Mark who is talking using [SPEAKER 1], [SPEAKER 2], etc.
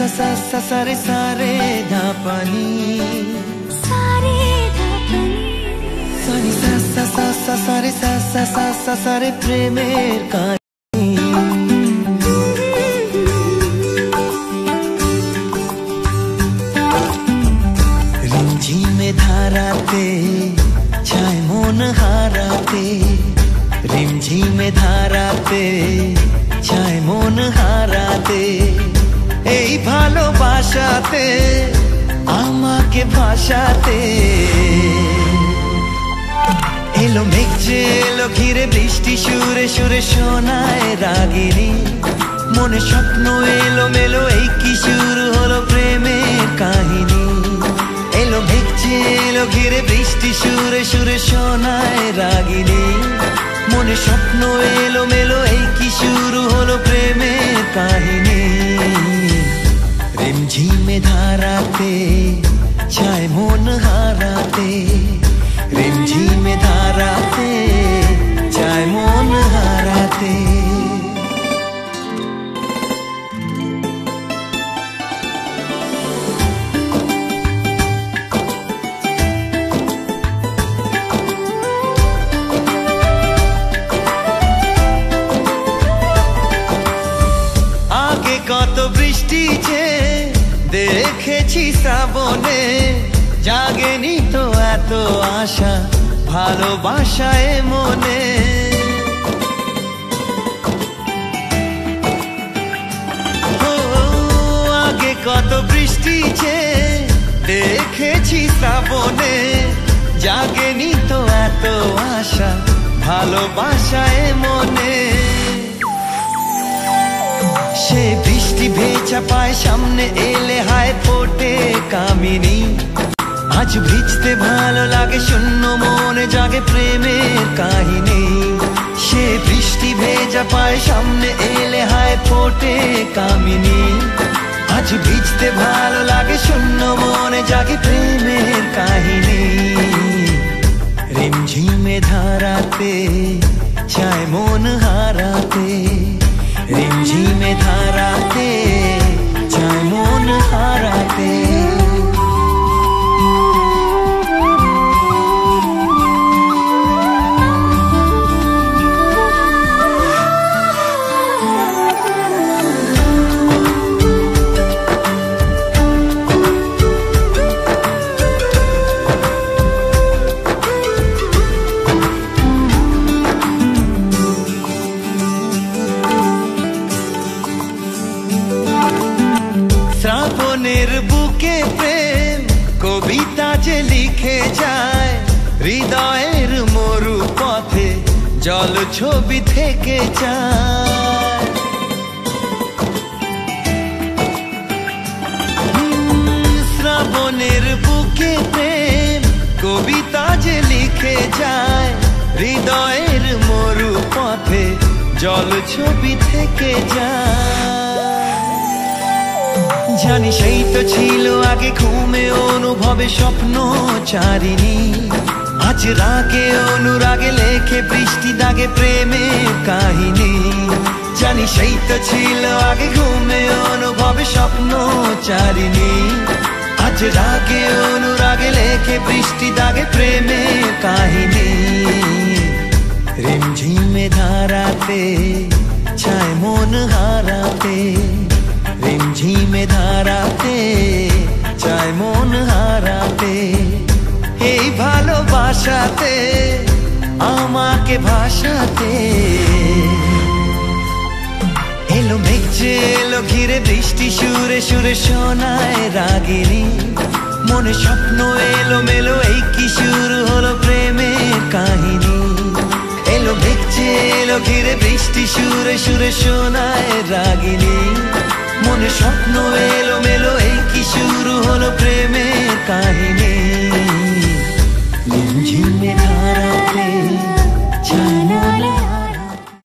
[SPEAKER 1] सा रे सा रे धा पानी सा नी सा रे सा रे प्रेमेर कानी रिमझिमे धाराते छाय मन हाराते रिमझिमे धाराते छाय मन हाराते এই ভালোবাসাতে আমাকে ভাষাতে এলো মেঘ যে এলো ঘিরে বৃষ্টি সুরে সুরে শোনায় রাগিনী মনে স্বপ্ন এলো মেলো এই কি শুরু হলো প্রেমের কাহিনী এলো মেঘ যে এলো ঘিরে বৃষ্টি সুরে সুরে শোনায় রাগিনী মনে স্বপ্ন এলো মেলো এই কি শুরু হলো প্রেমের কাহিনী रिमझिमे धाराते छाय मन हाराते रिमझिमे धाराते छाय मन हाराते आगे कत बृष्टि जे দেখেছি শ্রাবণে জাগেনি তো এত আশা ভালোবাসায় মনে ও আগে কত বৃষ্টি যে দেখেছি শ্রাবণে জাগেনি তো এত আশা ভালোবাসায় মনে সে বৃষ্টি ভেজা পায় সামনে এলে হায় ফোটে কামিনী আজ ভিজতে ভালো লাগে শূন্য মনে জাগে প্রেমের কাহিনী সে বৃষ্টি ভেজা পায় সামনে এলে হায় ফোটে কামিনী আজ ভিজতে ভালো লাগে শূন্য মনে জাগে প্রেমের কাহিনী रिमझिमे धाराते छाय मन हाराते रिमझिमे धाराते छाय मन हाराते শ্রাবণের বুকে প্রেম কবিতা যে লিখে যায় হৃদয়ের মরু পথে জল ছবি থেকে যায় শ্রাবণের বুকে প্রেম কবিতা যে লিখে যায় হৃদয়ের মরু পথে জল ছবি থেকে যায় জানি সেই তো ছিল আগে ঘুমে অনুভবে স্বপ্ন চারিণী আজ রাগে অনুরাগে লেখে বৃষ্টি দাগে প্রেমের কাহিনী জানি সেই তো ছিল আগে ঘুমে অনুভবে স্বপ্ন চারিণী আজ রাগে অনুরাগে লেখে বৃষ্টি দাগে প্রেমের কাহিনী रिमझिमे धाराते छाय मन हाराते रिमझिमे धाराते छाय मन हाराते এই ভালোবাসাতে আমাকে ভাষাতে এলো মেঘ যে এলো ঘিরে বৃষ্টি সুরে সুরে শোনায় রাগিনী মনে স্বপ্ন এলো মেলো এই কি শুরু হলো প্রেমের কাহিনী এলো মেঘ যে এলো ঘিরে বৃষ্টি সুরে সুরে শোনায় রাগিনী মনে স্বপ্ন এলো মেলো এই কি শুরু হলো প্রেমের কাহিনী